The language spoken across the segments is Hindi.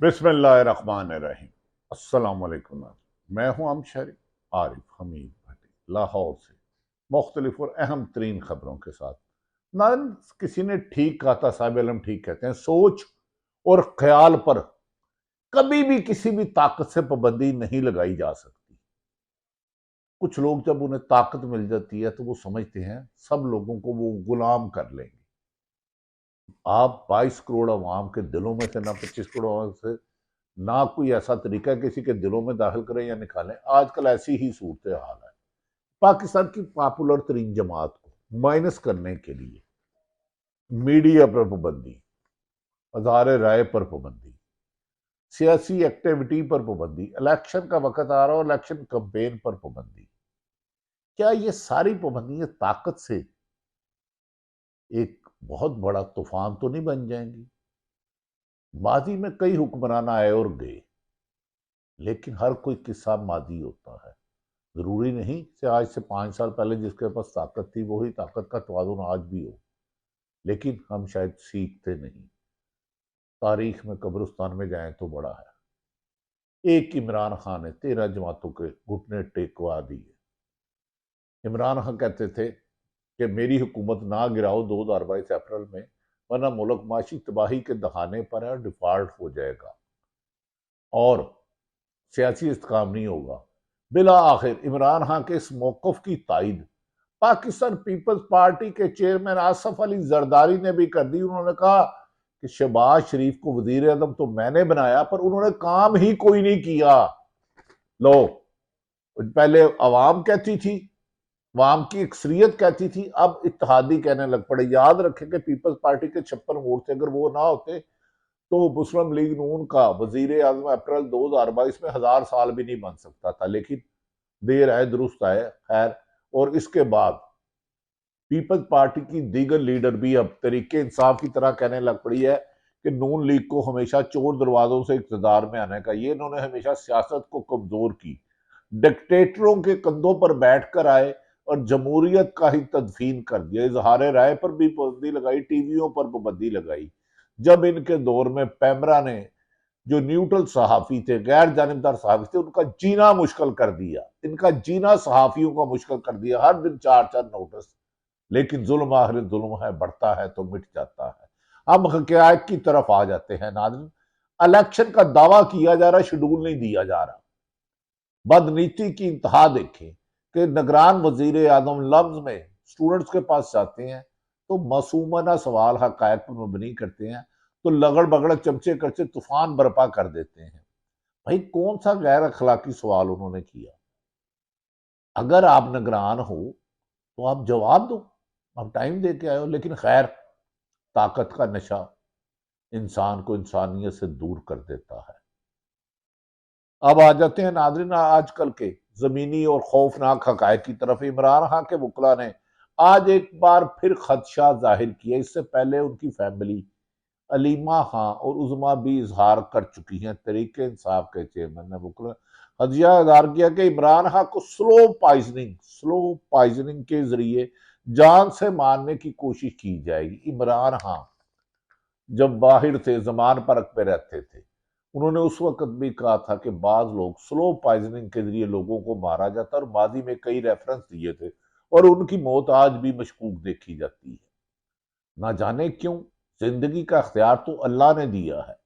बिस्मिल्लाहिर्रहमानिर्रहीम। अस्सलाम वालेकुम। मैं हूं अमशरी आरिफ हमीद भट्टी लाहौर से मुख्तलिफ और अहम तरीन खबरों के साथ। ना किसी ने ठीक कहा था, साहिब इल्म ठीक कहते हैं, सोच और ख्याल पर कभी भी किसी भी ताकत से पाबंदी नहीं लगाई जा सकती। कुछ लोग जब उन्हें ताकत मिल जाती है तो वो समझते हैं सब लोगों को वो गुलाम कर लेंगे। आप 22 करोड़ अवाम के दिलों में से, ना 25 करोड़ अवाम से, ना कोई ऐसा तरीका है किसी के दिलों में दाखिल करें या निकालें। आजकल ऐसी ही सूरत हाल है। पाकिस्तान की पॉपुलर तरीन जमात को माइनस करने के लिए मीडिया पर पाबंदी, इज़हार राय पर पाबंदी, सियासी एक्टिविटी पर पाबंदी, इलेक्शन का वक्त आ रहा हो, इलेक्शन कैंपेन पर पाबंदी। क्या ये सारी पाबंदियां ताकत से एक बहुत बड़ा तूफान तो नहीं बन जाएंगी? माजी में कई हुक्मरान आए और गए, लेकिन हर कोई किस्सा माजी होता है। जरूरी नहीं कि आज से 5 साल पहले जिसके पास ताकत थी वही ताकत का तवाज़ुन आज भी हो, लेकिन हम शायद सीखते नहीं। तारीख में कब्रिस्तान में जाएं तो बड़ा है। एक इमरान खान ने 13 जमातों के घुटने टेकवा दिए। इमरान खान कहते थे कि मेरी हुकूमत ना गिराओ 2022 अप्रैल में, वरना मुल्क माशी तबाही के दहाने पर है, डिफॉल्ट हो जाएगा और सियासी इस्तेकाम नहीं होगा। बिला आखिर इमरान खान के इस मौकफ की तायद पाकिस्तान पीपल्स पार्टी के चेयरमैन आसफ अली जरदारी ने भी कर दी। उन्होंने कहा कि शहबाज शरीफ को वजीर आजम तो मैंने बनाया, पर उन्होंने काम ही कोई नहीं किया। लो, पहले अवाम कहती थी, अवाम की अक्सरियत कहती थी, अब इत्तेहादी कहने लग पड़े। याद रखें कि पीपल्स पार्टी के 56 वोट थे, अगर वो ना होते तो मुस्लिम लीग नून का वजीर आजम अप्रैल 2022 में 1000 साल भी नहीं बन सकता था। लेकिन देर आए दुरुस्त आए, खैर। और इसके बाद पीपल्स पार्टी की दीगर लीडर भी अब तरीके इंसाफ की तरह कहने लग पड़ी है कि नून लीग को हमेशा चोर दरवाजों से इक्तदार में आने का। ये इन्होंने हमेशा सियासत को कमजोर की, डिक्टेटरों के कंधों पर बैठकर आए और जमहूरियत का ही तदफीन कर दिया। इजहार राय पर भी पाबंदी लगाई, टीवियों पर पाबंदी लगाई। जब इनके दौर में पैमरा ने, जो न्यूट्रल सहाफी थे, गैर जानिबदार सहाफी थे, उनका जीना मुश्किल कर दिया। इनका जीना सहाफियों का मुश्किल कर दिया। हर दिन 4-4 नोटिस। लेकिन जुल्म आखिर जुल्म है, बढ़ता है तो मिट जाता है। हम हक़ाइक़ की तरफ आ जाते हैं नाज़रीन। इलेक्शन का दावा किया जा रहा है, शेड्यूल नहीं दिया जा रहा। बदनीति की इंतहा देखें कि निगरान वजीर आजम लफ्ज में स्टूडेंट्स के पास जाते हैं तो मासूमाना सवाल हक़ाइक़ पर मबनी करते हैं, तो लगड़ बगड़ चमचे करके तूफान बर्पा कर देते हैं। भाई, कौन सा गैर अखलाकी सवाल उन्होंने किया? अगर आप निगरान हो तो आप जवाब दो, आप टाइम दे के आए हो। लेकिन खैर, ताकत का नशा इंसान को इंसानियत से दूर कर देता है। अब आ जाते हैं नाज़रीन आजकल के जमीनी और खौफनाक हक़ाइक़ की तरफ। इमरान खान के वकला ने आज एक बार फिर खदशा जाहिर किया। इससे पहले उनकी फैमिली अलीमा खां और उज़मा भी इजहार कर चुकी हैं। तरीके इंसाफ के चेयरमैन ने वकला खदशा इजहार किया कि इमरान खान को स्लो पॉइजनिंग के जरिए जान से मारने की कोशिश की जाएगी। इमरान खान जब बाहर थे, जमान परक पे रहते थे, उन्होंने उस वक्त भी कहा था कि बाज लोग स्लो पॉइजनिंग के जरिए लोगों को मारा जाता है, और माजी में कई रेफरेंस दिए थे, और उनकी मौत आज भी मशकूक देखी जाती है। ना जाने क्यों, जिंदगी का अख्तियार तो अल्लाह ने दिया है।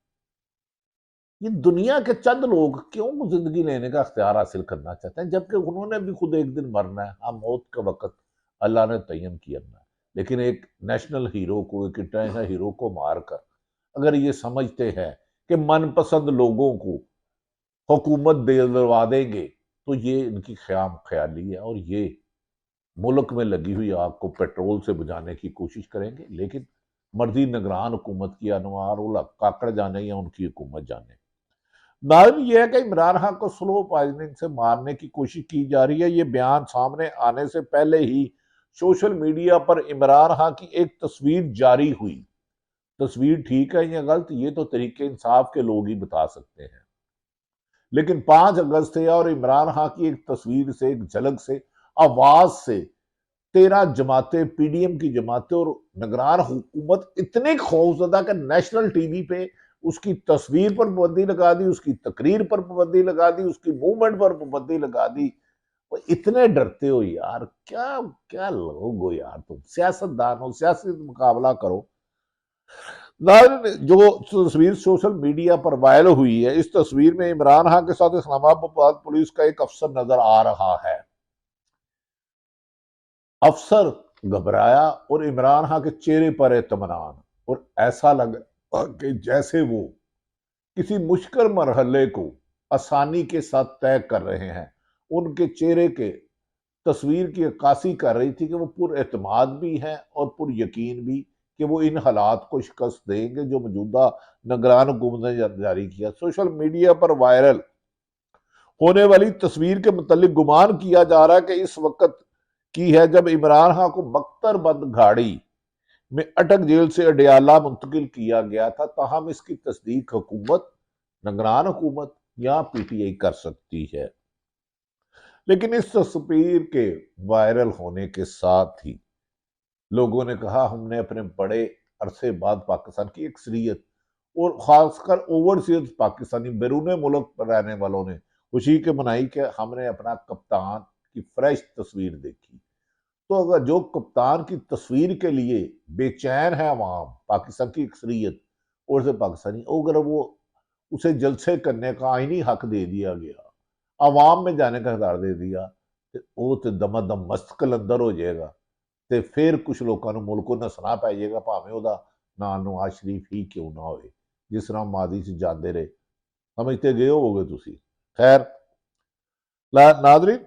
ये दुनिया के चंद लोग क्यों जिंदगी लेने का अख्तियार हासिल करना चाहते हैं, जबकि उन्होंने भी खुद एक दिन मरना है। हाँ, मौत का वक्त अल्लाह ने तयन किया है, लेकिन एक नेशनल हीरो को, एक इंटरनेशनल हीरो को मारकर अगर ये समझते हैं कि मनपसंद लोगों को हुकूमत दिलवा देंगे, तो ये इनकी ख्याम ख्याली है, और ये मुल्क में लगी हुई आग को पेट्रोल से बुझाने की कोशिश करेंगे। लेकिन मर्जी निगरान हुकूमत की अनवार उल हक काकड़ जाने या उनकी हुकूमत जाने। नाम यह है कि इमरान खान को स्लो पॉइजनिंग से मारने की कोशिश की जा रही है। ये बयान सामने आने से पहले ही सोशल मीडिया पर इमरान खान की एक तस्वीर जारी हुई। तस्वीर ठीक है या गलत, ये तो तरीके इंसाफ के लोग ही बता सकते हैं। लेकिन 5 अगस्त है और इमरान खान की एक तस्वीर से, एक झलक से, आवाज से 13 जमातें, पीडीएम की जमातें और निगरान हुकूमत इतनी खौफजदा कि नेशनल टीवी पे उसकी तस्वीर पर पाबंदी लगा दी, उसकी तकरीर पर पाबंदी लगा दी, उसकी मूवमेंट पर पाबंदी लगा दी। वो इतने डरते हो यार, क्या क्या लोग हो यार, तुम सियासतदान हो, सियासी मुकाबला करो। जो तस्वीर सोशल मीडिया पर वायरल हुई है, इस तस्वीर में इमरान खान के साथ इस्लामाबाद पुलिस का एक अफसर नजर आ रहा है। अफसर घबराया और इमरान खान के चेहरे पर इत्मीनान, और ऐसा लगा कि जैसे वो किसी मुश्किल मरहले को आसानी के साथ तय कर रहे हैं। उनके चेहरे के तस्वीर की अक्कासी कर रही थी कि वो पुर एतमाद भी हैं और पुर यकीन भी कि वो इन हालात को शिकस्त देंगे जो मौजूदा निगरान हुकूमत ने जारी किया। सोशल मीडिया पर वायरल होने वाली तस्वीर के मुतालिक गुमान किया जा रहा है कि इस वक्त की है जब इमरान खान को बख्तरबंद घाड़ी में अटक जेल से अडयाला मुंतकिल किया गया था। ताहम इसकी तस्दीक हुकूमत, निगरान हुकूमत या पीटीआई कर सकती है। लेकिन इस तस्वीर के वायरल होने के साथ ही लोगों ने कहा हमने अपने बड़े अरसे बाद पाकिस्तान की अक्सरियत और खासकर ओवरसीज पाकिस्तानी बैरून मुल्क पर रहने वालों ने खुशी के मनाई कि हमने अपना कप्तान की फ्रेश तस्वीर देखी। तो अगर जो कप्तान की तस्वीर के लिए बेचैन है अवाम, पाकिस्तान की अक्सरियत और से पाकिस्तानी, अगर वो उसे जलसे करने का आईनी हक दे दिया गया, अवाम में जाने का हकदार दे दिया, तो वो तो दमादम मस्त कलंदर हो जाएगा। तो फिर कुछ लोगों ਨੂੰ ਮੁਲਕ ਨੂੰ ਨਸਣਾ ਪੈ ਜਾਏਗਾ, ਭਾਵੇਂ ਉਹਦਾ ਨਾਂ ਨਵਾਜ਼ शरीफ ही क्यों ना होए, जिस तरह मादी से जाते रहे। समझते गए होगे तुसी। खैर नादरीन,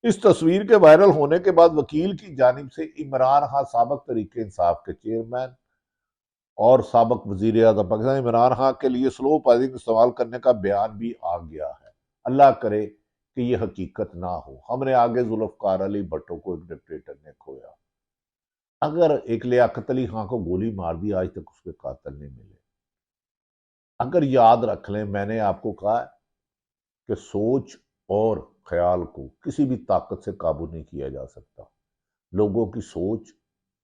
इस तस्वीर के वायरल होने के बाद वकील की जानिब से इमरान खान साबिक तरीके इंसाफ के चेयरमैन और साबिक वजीर आजम पाकिस्तान इमरान खान के लिए स्लो पाइजिंग इस्तेमाल करने का बयान भी आ गया है। अल्लाह करे कि यह हकीकत ना हो। हमने आगे जुल्फकार अली भट्टो को एक डिक्टेटर ने खोया। अगर एक लियाकत अली खान को गोली मार दी, आज तक उसके कातिल नहीं मिले। अगर याद रख लें, मैंने आपको कहा कि सोच और ख्याल को किसी भी ताकत से काबू नहीं किया जा सकता। लोगों की सोच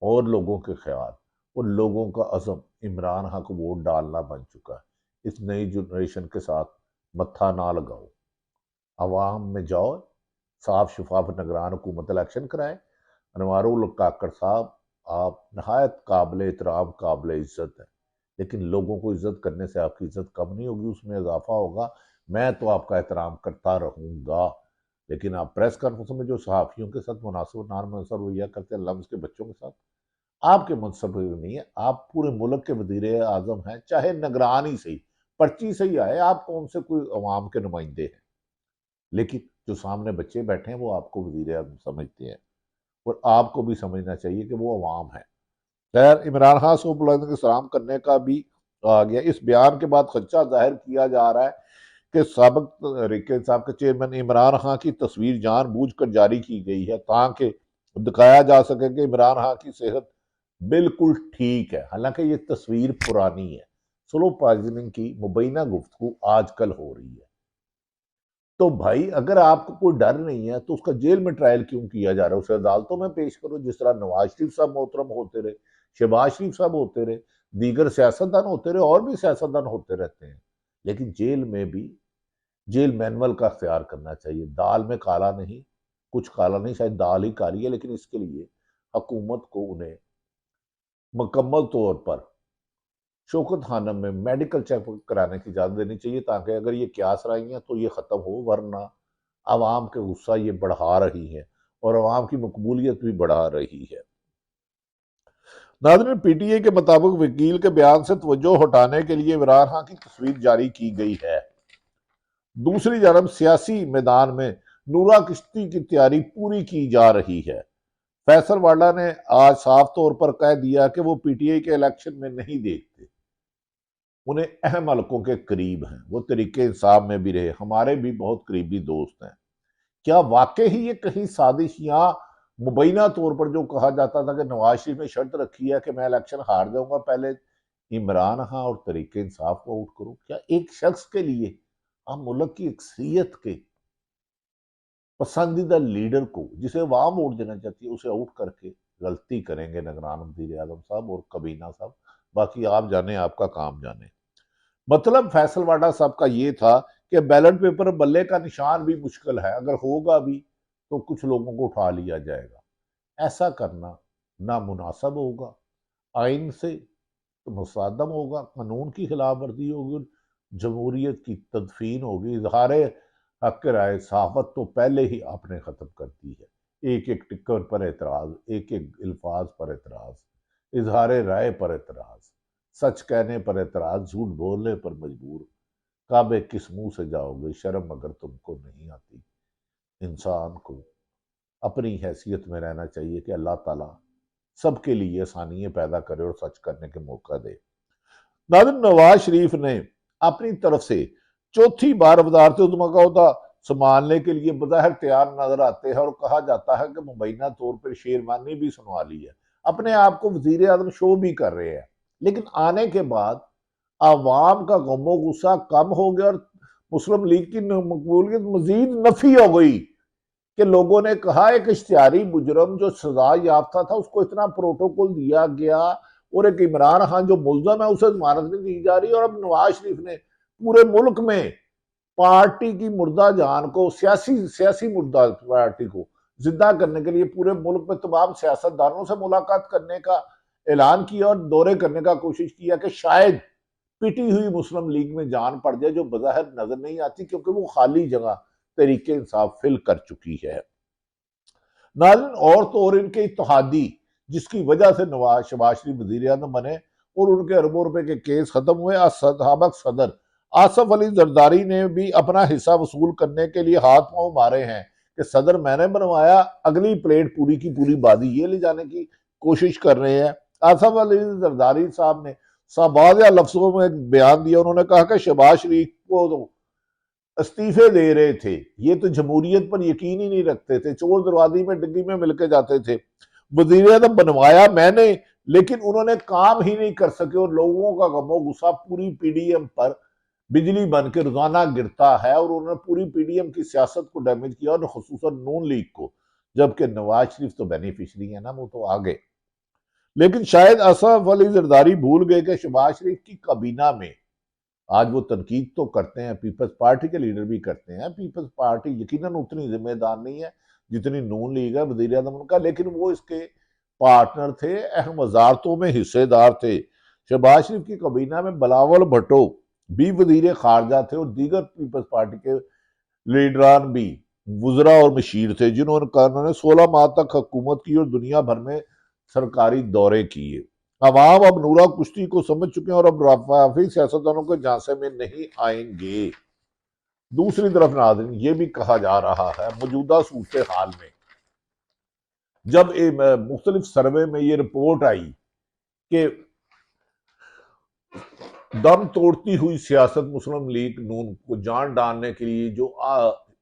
और लोगों के ख्याल और लोगों का अज़म इमरान खान को वोट डालना बन चुका है। इस नई जनरेशन के साथ मत्था ना लगाओ, अवाम में जाओ, साफ शफाफ निगरान हुकूमत इलेक्शन कराए। अनवारुल काकड़ साहब, आप नहायत काबिल एहतराम, काबिल इज्जत है, लेकिन लोगों को इज्जत करने से आपकी इज्जत कम नहीं होगी, उसमें इजाफा होगा। मैं तो आपका एहतराम करता रहूंगा, लेकिन आप प्रेस कॉन्फ्रेंस में जो सहाफ़ियों के साथ मुनासिब नारमनसर रवैया करते हैं, लम्स के बच्चों के साथ, आपके मनसब नहीं है। आप पूरे मुल्क के वजीर आजम हैं, चाहे निगरान ही सही, पर्ची से ही आए, आप कौन से कोई अवाम के नुमाइंदे हैं। लेकिन जो सामने बच्चे बैठे हैं वो आपको वजीर आजम समझते हैं, और आपको भी समझना चाहिए कि वो अवाम है। खैर, इमरान खान को बुलंद सलाम करने का भी आ गया। इस बयान के बाद खदशा जाहिर किया जा रहा है कि साबिक तहरीक इंसाफ के चेयरमैन इमरान खान की तस्वीर जानबूझकर जारी की गई है ताकि दिखाया जा सके कि इमरान खान की सेहत बिल्कुल ठीक है। हालांकि ये तस्वीर पुरानी है। स्लो पॉइजनिंग की मुबैना गुफ्तगू आजकल हो रही है। तो भाई, अगर आपको कोई डर नहीं है तो उसका जेल में ट्रायल क्यों किया जा रहा है? उसे अदालतों में पेश करो, जिस तरह नवाज शरीफ साहब मोहतरम होते रहे, शहबाज शरीफ साहब होते रहे, दीगर सियासतदान होते रहे, और भी सियासतदान होते रहते हैं। लेकिन जेल में भी जेल मैनुअल का अख्तियार करना चाहिए। दाल में काला नहीं, कुछ काला नहीं, शायद दाल ही काली है, लेकिन इसके लिए हुकूमत को उन्हें मुकम्मल तौर पर शौकत खानम में मेडिकल चेकअप कराने की इजाजत देनी चाहिए, ताकि अगर ये क्यास रही हैं तो ये खत्म हो, वरना आवाम के गुस्सा ये बढ़ा रही है और आवाम की मकबूलियत भी बढ़ा रही है। नाज़रीन, पीटीए के मुताबिक वकील के बयान से तवज्जो हटाने के लिए इमरान खान की तस्वीर जारी की गई है। दूसरी जानब सियासी मैदान में नूरा किश्ती की तैयारी पूरी की जा रही है। फैसल वाडा ने आज साफ तौर पर कह दिया कि वो पीटीआई के इलेक्शन में नहीं देखते, उन्हें अहम हलकों के करीब हैं। वो तरीके इंसाफ में भी रहे, हमारे भी बहुत करीबी दोस्त हैं। क्या वाकई ही ये कहीं साजिश, या मुबैना तौर पर जो कहा जाता था कि नवाज शरीफ ने शर्त रखी है कि मैं इलेक्शन हार जाऊंगा, पहले इमरान खान और तरीके इंसाफ को आउट करूं? क्या एक शख्स के लिए हम मुल्क की अक्सरियत के पसंदीदा लीडर को, जिसे अवाम वोट देना चाहती है, उसे आउट करके गलती करेंगे निगरान वजीर आजम साहब और कबीना साहब? बाकी आप जाने, आपका काम जाने। मतलब फैसल वाडा साहब का ये था कि बैलेट पेपर बल्ले का निशान भी मुश्किल है, अगर होगा भी तो कुछ लोगों को उठा लिया जाएगा। ऐसा करना नामुनासिब होगा, आइन से तो मुसद्दम होगा, कानून की खिलाफ वर्जी होगी, जमहूरियत की तदफीन होगी। इजहार हक राय सहाफत तो पहले ही आपने ख़त्म कर दी है। एक एक टिक्कर पर एतराज़, एक एक अल्फाज पर एतराज़, इजहार राय पर एतराज़, सच कहने पर एतराज़, झूठ बोलने पर मजबूर। काबे किस मुंह से जाओगे, शर्म अगर तुमको नहीं आती। इंसान को अपनी हैसियत में रहना चाहिए कि अल्लाह ताला सबके लिए आसानियाँ पैदा करे और सच करने के मौका दे। नाज़रीन, नवाज शरीफ ने अपनी तरफ से चौथी बार वज़ारत उज़्मा का ओहदा संभालने के लिए बज़ाहिर तैयार नजर आते हैं और कहा जाता है कि मुबैना तौर पर शेरवानी भी सुनवा ली है, अपने आप को वजीर आज़म शो भी कर रहे हैं। लेकिन आने के बाद आवाम का गमो गुस्सा कम हो गया और मुस्लिम लीग की मकबूलियत मजीद नफी हो गई कि लोगों ने कहा एक इश्तिहारी मुजरम जो सजा याफ्ता था उसको इतना प्रोटोकॉल दिया गया और एक इमरान खान जो मुलजम है उसे जमानत नहीं दी जा रही। और अब नवाज शरीफ ने पूरे मुल्क में पार्टी की मुर्दा जान को, सियासी सियासी मुर्दा पार्टी को जिंदा करने के लिए पूरे मुल्क में तमाम सियासतदानों से मुलाकात करने का ऐलान किया और दौरे करने का कोशिश किया कि शायद पिटी हुई मुस्लिम लीग में जान पड़ जाए जो बज़ाहिर नजर नहीं आती क्योंकि वो खाली जगह तरीके इंसाफ फिल कर चुकी है। नाज़रीन, और तो और इनके इत्तेहादी जिसकी वजह से नवाज शहबाज शरीफ वजीर आज़म बने और उनके अरबों रुपए के केस खत्म हुए, साबिक सदर आसफ अली जरदारी ने भी अपना हिस्सा वसूल करने के लिए हाथ पांव मारे हैं कि सदर मैंने बनवाया, अगली प्लेट पूरी की पूरी बाजी ये ले जाने की कोशिश कर रहे हैं। आसफ अली जरदारी साहब ने साबाज़ लफ्जों में एक बयान दिया, उन्होंने कहा कि शहबाज शरीफ को तो इस्तीफे दे रहे थे, ये तो जमहूरियत पर यकीन ही नहीं रखते थे, चोर दरवाजी में डिग्गी में मिलके जाते थे। वजीर आज़म बनवाया मैंने, लेकिन उन्होंने काम ही नहीं कर सके और लोगों का गमो गुस्सा पूरी पीडीएम पर बिजली बन के रोजाना गिरता है और उन्होंने पूरी पीडीएम की सियासत को डैमेज किया और खुसूसन नून लीग को, जबकि नवाज शरीफ तो बेनिफिशरी है ना, वो तो आगे। लेकिन शायद असफ अली जरदारी भूल गए कि शहबाज शरीफ की काबीना में आज वो तनकीद तो करते हैं, पीपल्स पार्टी के लीडर भी करते हैं, पीपल्स पार्टी यकीनन उतनी जिम्मेदार नहीं है जितनी नून लीग है, वजीर आजम उनका, लेकिन वो इसके पार्टनर थे, अहम वजारतों में हिस्सेदार थे। शहबाज शरीफ की काबीना में बिलावल भुट्टो भी वजीर खारजा थे और दीगर पीपल्स पार्टी के लीडरान भी वुजरा और मशीर थे जिन्होंने 16 माह तक हुकूमत की और दुनिया भर में सरकारी दौरे किए। अवाम अब नूरा कुश्ती को समझ चुके हैं और अब रफाफी सियासतदानों के झांसे में नहीं आएंगे। दूसरी तरफ नाज़रीन, ये भी कहा जा रहा है मौजूदा सूरत हाल में जब मुख्तलिफ सर्वे में ये रिपोर्ट आई कि दम तोड़ती हुई सियासत मुस्लिम लीग नून को जान डालने के लिए जो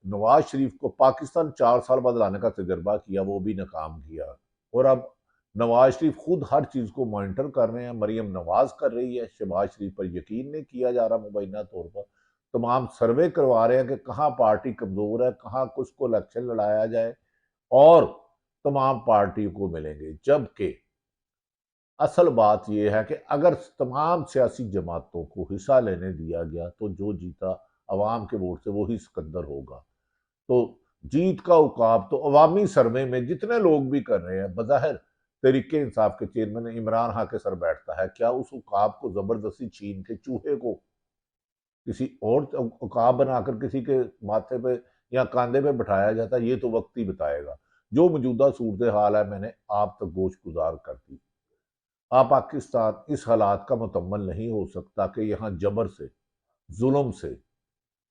नवाज शरीफ को पाकिस्तान 4 साल बाद लाने का तजर्बा किया वो भी नाकाम किया। और अब नवाज शरीफ खुद हर चीज को मॉनिटर कर रहे हैं, मरियम नवाज कर रही है, शहबाज शरीफ पर यकीन नहीं किया जा रहा मुबैना तौर पर। तमाम सर्वे करवा रहे हैं कि कहाँ पार्टी कमजोर है, कहाँ किसको इलेक्शन लड़ाया जाए, और तमाम पार्टियों को मिलेंगे। जबकि असल बात यह है कि अगर तमाम सियासी जमातों को हिस्सा लेने दिया गया तो जो जीता अवाम के वोट से वही सिकंदर होगा। तो जीत का उकाब तो अवामी सर्वे में जितने लोग भी कर रहे हैं, बज़ाहिर तरीके इंसाफ के चेयरमैन इमरान खान के सर बैठता है, क्या उस उकाब को जबरदस्ती छीन के चूहे को किसी और उकाब बनाकर किसी के माथे पे या कांधे पे बिठाया जाता है, ये तो वक्त ही बताएगा। जो मौजूदा सूरत हाल है मैंने आप तक गोश गुजार कर दी। पाकिस्तान इस हालात का मुकम्मल नहीं हो सकता कि यहाँ जबर से, जुल्म से,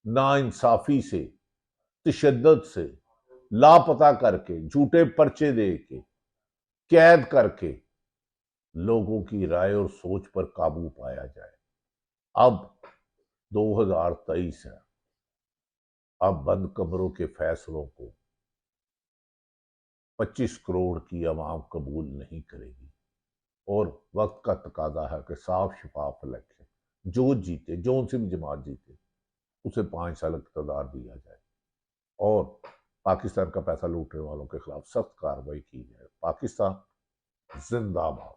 नाइंसाफी से, तशद्दुद से, लापता करके, झूठे पर्चे दे के, कैद करके लोगों की राय और सोच पर काबू पाया जाए। अब 2023 है, अब बंद कमरों के फैसलों को 25 करोड़ की आवाम कबूल नहीं करेगी और वक्त का तकाजा है कि साफ शफाफ इलेक्शन, जो जीते, जो उनसे भी जमात जीते, उसे 5 साल इक़्तिदार दिया जाए और पाकिस्तान का पैसा लूटने वालों के खिलाफ सख्त कार्रवाई की जाए। पाकिस्तान जिंदाबाद।